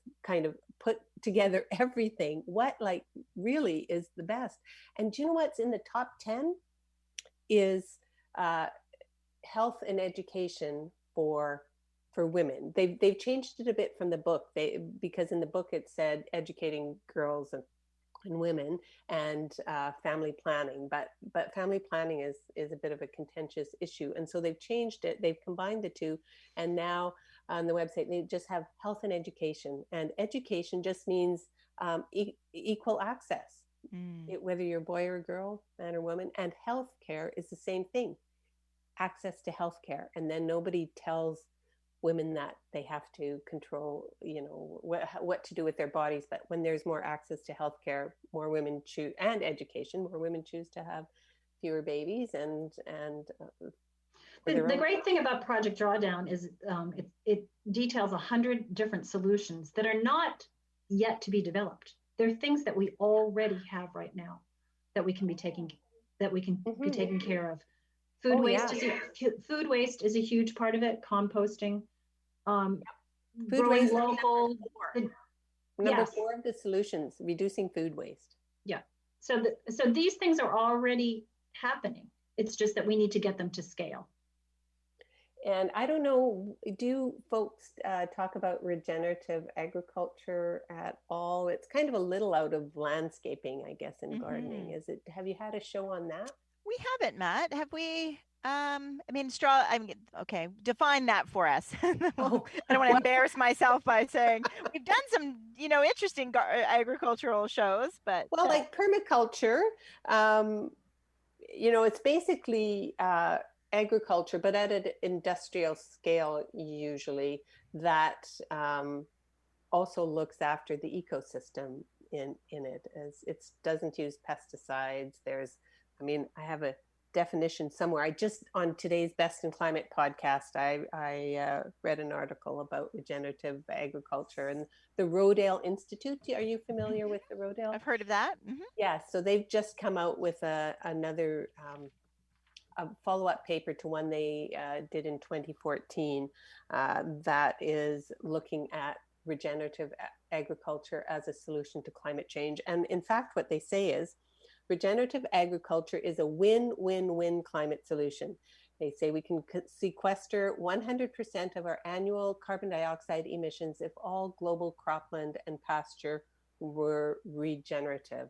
put together everything. What really is the best? And do you know what's in the top 10 is health and education for women. They've changed it a bit from the book. Because in the book it said educating girls and women and family planning, but family planning is a bit of a contentious issue, and so they've changed it. They've combined the two, and now on the website they just have health and education. And education just means equal access, whether you're a boy or a girl, man or woman. And healthcare is the same thing, access to healthcare. And then nobody tells women that they have to control, what to do with their bodies. But when there's more access to healthcare, more women choose, and education, more women choose to have fewer babies. And the great thing about Project Drawdown is it details 100 different solutions that are not yet to be developed. They're things that we already have right now that we can be taking care of. Food waste is a huge part of it. Composting, food waste local. Number 4 of the solutions: reducing food waste. Yeah. So these things are already happening. It's just that we need to get them to scale. And I don't know, do folks talk about regenerative agriculture at all? It's kind of a little out of landscaping, I guess, in gardening. Is it? Have you had a show on that? We we haven't, Matt. Have we? I mean, straw. I mean, okay. Define that for us. I don't want to embarrass myself by saying we've done some, interesting agricultural shows, but well, like permaculture, it's basically agriculture, but at an industrial scale, usually that also looks after the ecosystem in it, as it doesn't use pesticides. I have a definition somewhere. I just, on today's Best in Climate podcast, I read an article about regenerative agriculture and the Rodale Institute. Are you familiar with the Rodale? I've heard of that. Mm-hmm. Yeah, so they've just come out with another a follow-up paper to one they did in 2014 that is looking at regenerative agriculture as a solution to climate change. And in fact, what they say is regenerative agriculture is a win-win-win climate solution. They say we can sequester 100% of our annual carbon dioxide emissions if all global cropland and pasture were regenerative.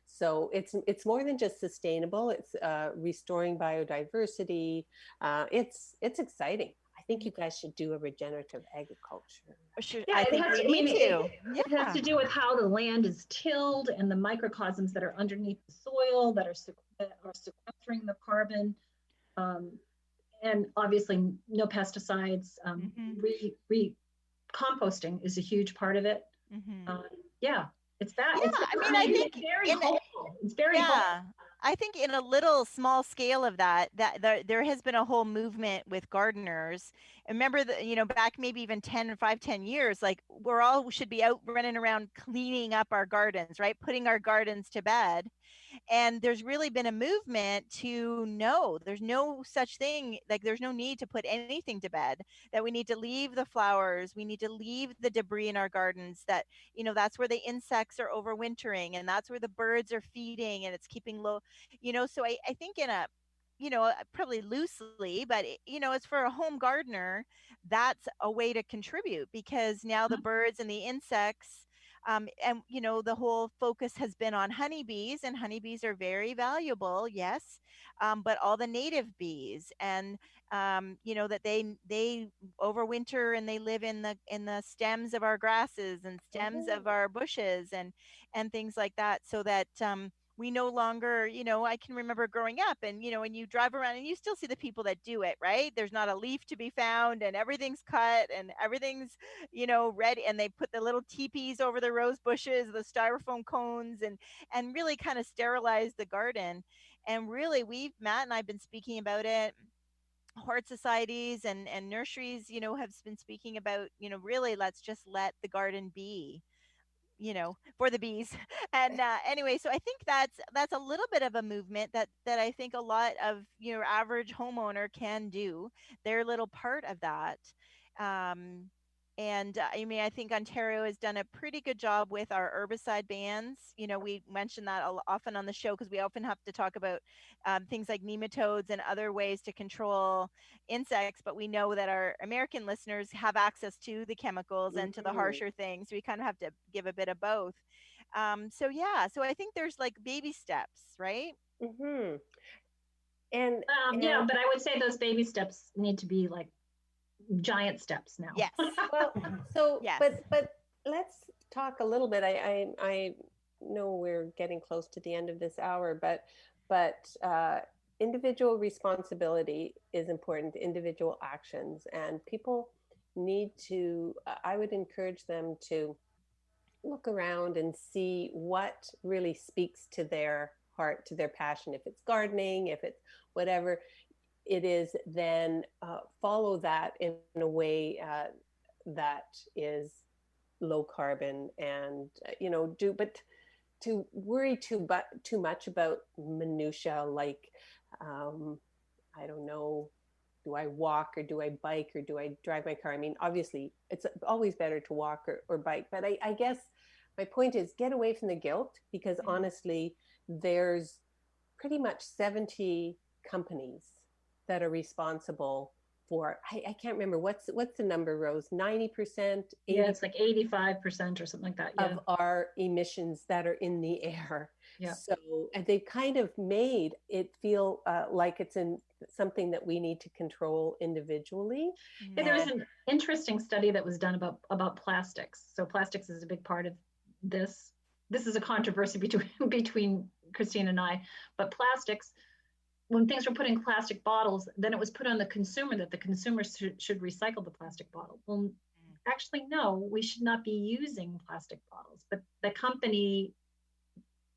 So it's more than just sustainable. It's restoring biodiversity. It's exciting. I think you guys should do a regenerative agriculture. Yeah, I think we need to. It has to do with how the land is tilled and the microcosms that are underneath the soil that are sequestering the carbon. And obviously no pesticides. Composting is a huge part of it. Yeah. It's that. Yeah, I think it's very hopeful. It's very hopeful. I think in a little small scale of that there has been a whole movement with gardeners. And remember that, back maybe even 10 years, like we're all should be out running around cleaning up our gardens, right? Putting our gardens to bed. And there's really been a movement to no, there's no such thing. Like there's no need to put anything to bed, that we need to leave the flowers. We need to leave the debris in our gardens, that, that's where the insects are overwintering and that's where the birds are feeding and it's keeping low, so I think in a, probably loosely, but it's for a home gardener, that's a way to contribute, because now the birds and the insects, and the whole focus has been on honeybees, and honeybees are very valuable, yes, but all the native bees, and that they overwinter and they live in the stems of our grasses and stems of our bushes and things like that, so that we no longer, I can remember growing up and, when you drive around and you still see the people that do it, right? There's not a leaf to be found and everything's cut and everything's, ready. And they put the little teepees over the rose bushes, the styrofoam cones, and really kind of sterilize the garden. And really, Matt and I've been speaking about it. Hort societies and nurseries, have been speaking about, really, let's just let the garden be, for the bees. And anyway, so I think that's a little bit of a movement that I think a lot of your average homeowner can do their little part of that. And I think Ontario has done a pretty good job with our herbicide bans. We mention that often on the show because we often have to talk about things like nematodes and other ways to control insects. But we know that our American listeners have access to the chemicals and to the harsher things. So we kind of have to give a bit of both. So I think there's like baby steps, right? And yeah, but I would say those baby steps need to be like giant steps now. Yes. Well, so yes. but let's talk a little bit. I know we're getting close to the end of this hour, but individual responsibility is important, individual actions, and people need to, I would encourage them to look around and see what really speaks to their heart, to their passion. If it's gardening, if it's whatever it is, then follow that in a way that is low carbon, and but to worry too much about minutia, like I don't know, do I walk or do I bike or do I drive my car? I mean, obviously it's always better to walk or bike, but I guess my point is get away from the guilt, because honestly there's pretty much 70 companies that are responsible for, I can't remember, what's the number, Rose? 90%, Yeah, it's like 85% or something like that. Yeah. of our emissions that are in the air. Yeah. So and they kind of made it feel like it's in something that we need to control individually. Yeah, there was an interesting study that was done about plastics. So plastics is a big part of this. This is a controversy between Christine and I, but plastics, when things were put in plastic bottles, then it was put on the consumer that the consumer should recycle the plastic bottle. Well, actually, no, we should not be using plastic bottles, but the company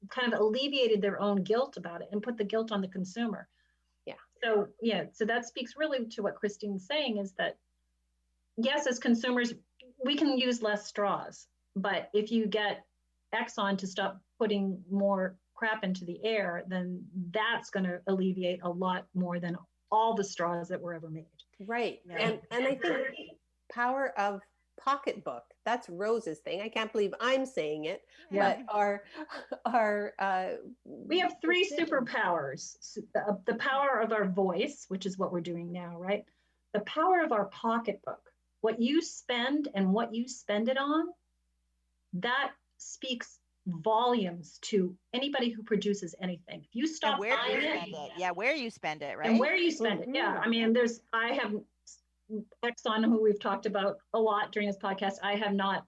kind of alleviated their own guilt about it and put the guilt on the consumer. Yeah. So that speaks really to what Christine's saying, is that, yes, as consumers, we can use less straws, but if you get Exxon to stop putting more crap into the air, then that's going to alleviate a lot more than all the straws that were ever made. Right. Yeah. And I think power of pocketbook, that's Rose's thing. I can't believe I'm saying it, but we have three superpowers. The power of our voice, which is what we're doing now, right? The power of our pocketbook, what you spend and what you spend it on, that speaks volumes to anybody who produces anything. If you stop buying it, where you spend it, right? And where you spend it. Yeah. I mean, I have Exxon, who we've talked about a lot during this podcast. I have not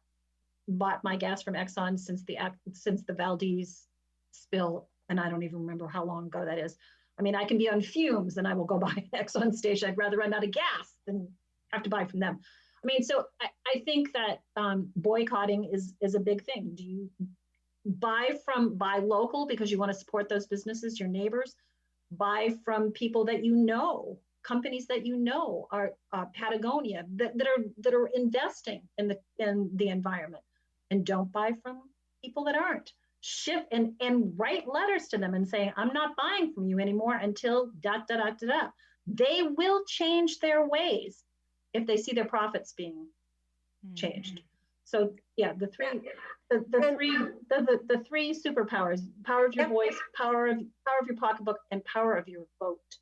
bought my gas from Exxon since the Valdez spill, and I don't even remember how long ago that is. I mean, I can be on fumes and I will go buy an Exxon station. I'd rather run out of gas than have to buy from them. I mean, so I think that boycotting is a big thing. Do you buy local because you want to support those businesses, your neighbors? Buy from people that you know, companies that you know are Patagonia that are investing in the environment, and don't buy from people that aren't. Shift and write letters to them and saying, I'm not buying from you anymore until ... They will change their ways if they see their profits being changed. So yeah, the three superpowers: power of your voice, power of your pocketbook, and power of your vote.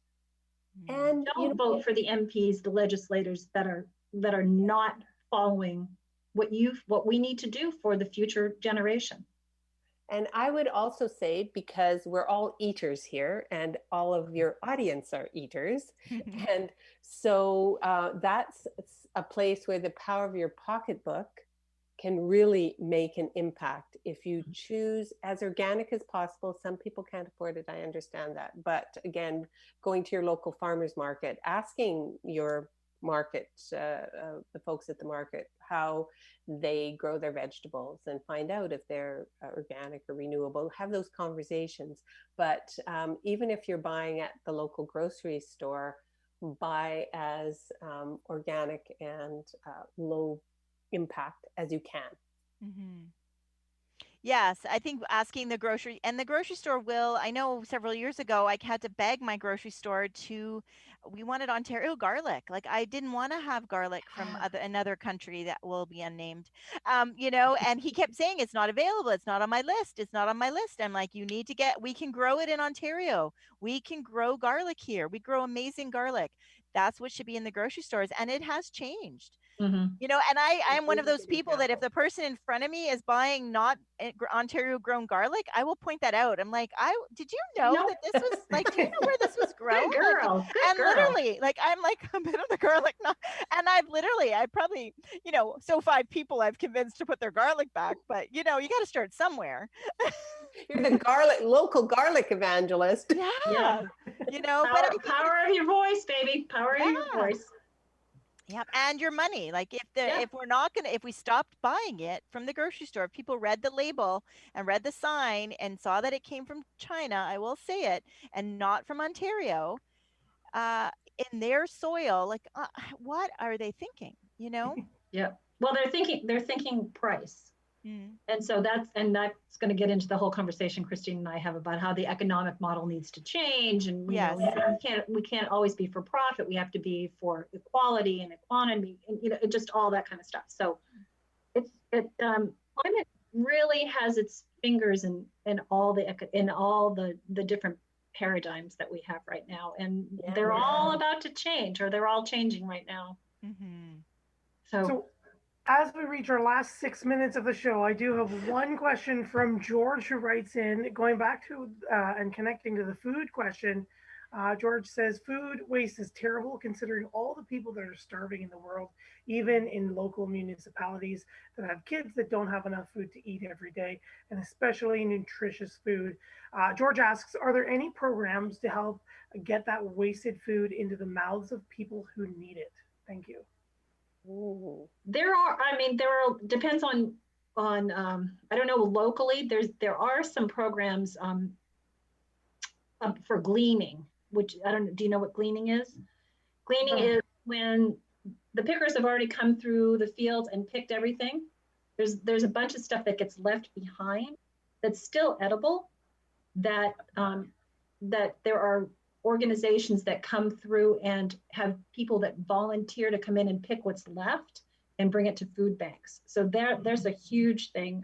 And don't vote for the MPs, the legislators that are not following what we need to do for the future generation. And I would also say, because we're all eaters here and all of your audience are eaters, and so that's a place where the power of your pocketbook can really make an impact if you choose as organic as possible. Some people can't afford it, I understand that. But again, going to your local farmer's market, asking your market, the folks at the market, how they grow their vegetables, and find out if they're organic or renewable. Have those conversations. But even if you're buying at the local grocery store, buy as organic and low impact as you can. Mm-hmm. Yes, I think asking the grocery store will, I know several years ago, I had to beg my grocery store we wanted Ontario garlic. Like, I didn't want to have garlic from another country that will be unnamed, and he kept saying, it's not available. It's not on my list. It's not on my list. I'm like, we can grow it in Ontario. We can grow garlic here. We grow amazing garlic. That's what should be in the grocery stores. And it has changed. Mm-hmm. And I am one of those people that if the person in front of me is buying not Ontario grown garlic, I will point that out. I'm like, did you know that this was like, do you know where this was grown? Good girl. Like, and literally, like, I'm like a bit of the garlic, and I probably, so 5 people I've convinced to put their garlic back, but you got to start somewhere. You're the local garlic evangelist. Yeah. But power of your voice, baby. Power of your voice. Yep, and your money. Like, if we stopped buying it from the grocery store, if people read the label and read the sign and saw that it came from China, I will say it, and not from Ontario, in their soil, like, what are they thinking? Yeah. Well, they're thinking price. And so that's going to get into the whole conversation Christine and I have about how the economic model needs to change, and we can't always be for profit. We have to be for equality and economy, and just all that kind of stuff. So climate really has its fingers in all the different paradigms that we have right now, and Yeah. they're all about to change, or they're all changing right now. Mm-hmm. So as we reach our last 6 minutes of the show, I do have one question from George who writes in, going back to and connecting to the food question. George says, food waste is terrible considering all the people that are starving in the world, even in local municipalities that have kids that don't have enough food to eat every day, and especially nutritious food. George asks, are there any programs to help get that wasted food into the mouths of people who need it? Thank you. Ooh. There are, depends on I don't know, locally, there are some programs for gleaning, which I don't know, do you know what gleaning is? Gleaning is when the pickers have already come through the fields and picked everything. There's a bunch of stuff that gets left behind that's still edible, that that there are organizations that come through and have people that volunteer to come in and pick what's left and bring it to food banks. So there's a huge thing.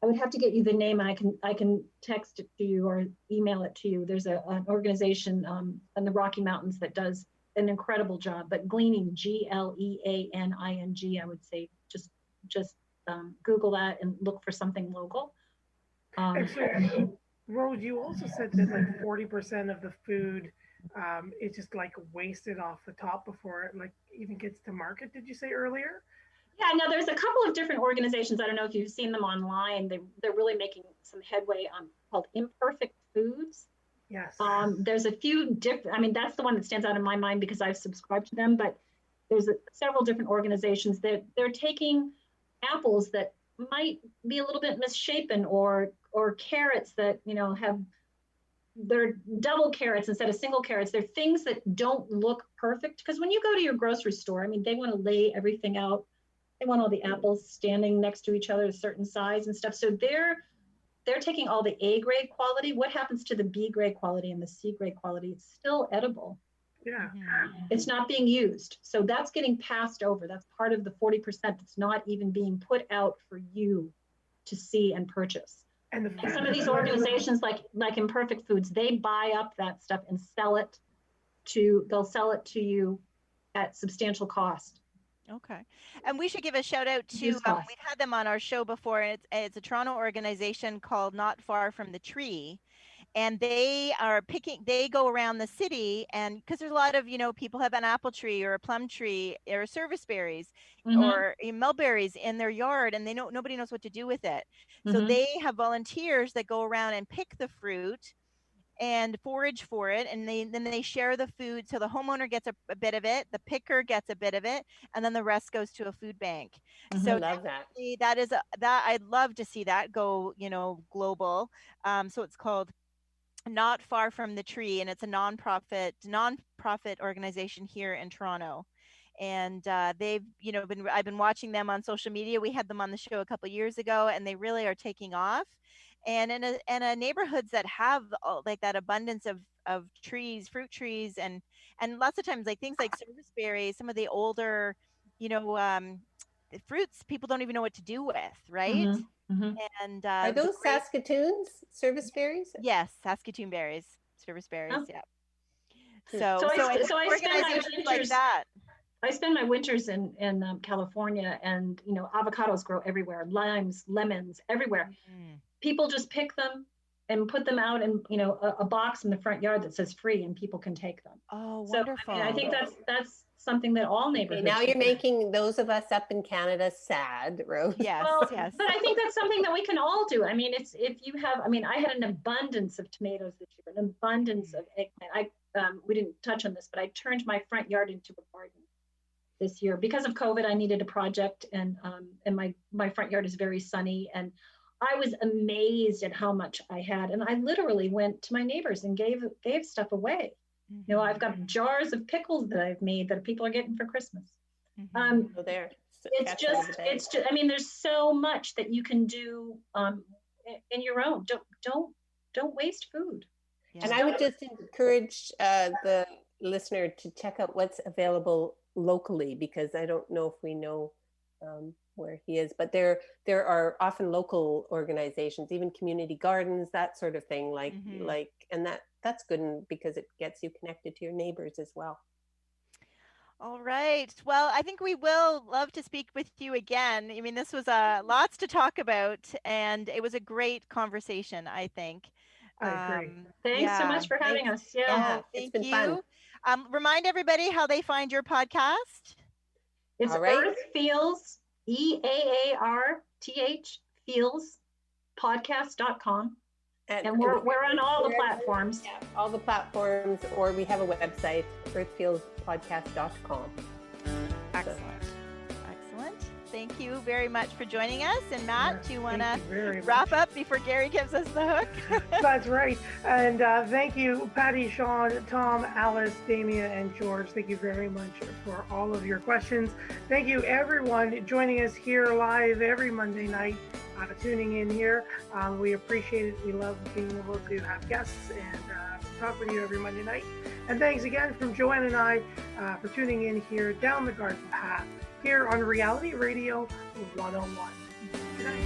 I would have to get you the name, and I can text it to you or email it to you. There's an organization in the Rocky Mountains that does an incredible job. But gleaning, GLEANING, I would say just Google that and look for something local. And so, Rose, you also said that like 40% of the food is just like wasted off the top before it like even gets to market. Did you say earlier? Yeah, no, there's a couple of different organizations. I don't know if you've seen them online. They're really making some headway on called Imperfect Foods. Yes. There's a few different, I mean, that's the one that stands out in my mind because I've subscribed to them, but there's several different organizations that they're taking apples that might be a little bit misshapen, or carrots that, you know, they're double carrots instead of single carrots. They're things that don't look perfect. Because when you go to your grocery store, I mean, they want to lay everything out. They want all the apples standing next to each other, a certain size and stuff. So they're taking all the A grade quality. What happens to the B grade quality and the C grade quality? It's still edible. Yeah. It's not being used. So that's getting passed over. That's part of the 40% that's not even being put out for you to see and purchase. And some of these organizations like Imperfect Foods, they buy up that stuff and they'll sell it to you at substantial cost. Okay. And we should give a shout out to, we've had them on our show before, and it's a Toronto organization called Not Far From the Tree. And they go around the city, and because there's a lot of, you know, people have an apple tree or a plum tree or service berries or mulberries in their yard, and nobody knows what to do with it. So they have volunteers that go around and pick the fruit and forage for it, and then they share the food. So the homeowner gets a bit of it, the picker gets a bit of it, and then the rest goes to a food bank. So I love that. that I'd love to see that go, you know, global. So it's called Not Far From the Tree, and it's a nonprofit organization here in Toronto. And they've, you know, I've been watching them on social media. We had them on the show a couple of years ago, and they really are taking off. And in a neighborhoods that have like that abundance of trees, fruit trees, and lots of times like things like service berries, some of the older, you know, fruits people don't even know what to do with, right? And are those Saskatoon's service berries? Yes, Saskatoon berries, service berries. Oh. Yeah. So I spend my winters like that. I spend my winters in California, and you know, avocados grow everywhere, limes, lemons, everywhere. People just pick them and put them out in, you know, a box in the front yard that says free, and people can take them. Oh, wonderful! So I think that's something that all neighborhoods. Okay, now you're making those of us up in Canada sad, Rose. Yes, yes. But I think that's something that we can all do. I mean, it's if you have. I mean, I had an abundance of tomatoes this year, an abundance of eggplant. We didn't touch on this, but I turned my front yard into a garden this year because of COVID. I needed a project, and my front yard is very sunny, and I was amazed at how much I had. And I literally went to my neighbors and gave stuff away. You know, I've got jars of pickles that I've made that people are getting for Christmas. It's just, I mean, there's so much that you can do in your own. Don't waste food. Yeah. And I would just encourage the listener to check out what's available locally, because I don't know if we know where he is, but there are often local organizations, even community gardens, that sort of thing, and that that's good, because it gets you connected to your neighbors as well. All right. Well, I think we will love to speak with you again. I mean, this was lots to talk about, and it was a great conversation, I think. I agree. Thanks so much for having us. Yeah. Yeah, it's been fun. Remind everybody how they find your podcast. It's All right. Earth Feels, EAARTH Feels podcast.com. And we're on all the platforms. Yeah, all the platforms, or we have a website, earthfeelspodcast.com. Excellent. Excellent. Thank you very much for joining us. And Matt, do you want to wrap up before Gary gives us the hook? That's right. And thank you, Patty, Sean, Tom, Alice, Damia, and George. Thank you very much for all of your questions. Thank you, everyone, joining us here live every Monday night, tuning in here. We appreciate it. We love being able to have guests and talk with you every Monday night. And thanks again from Joanne and I for tuning in here down the garden path here on Reality Radio 101. Good night.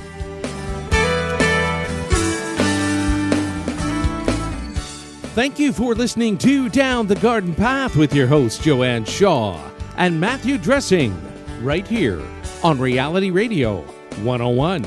Thank you for listening to Down the Garden Path with your host, Joanne Shaw and Matthew Dressing, right here on Reality Radio 101.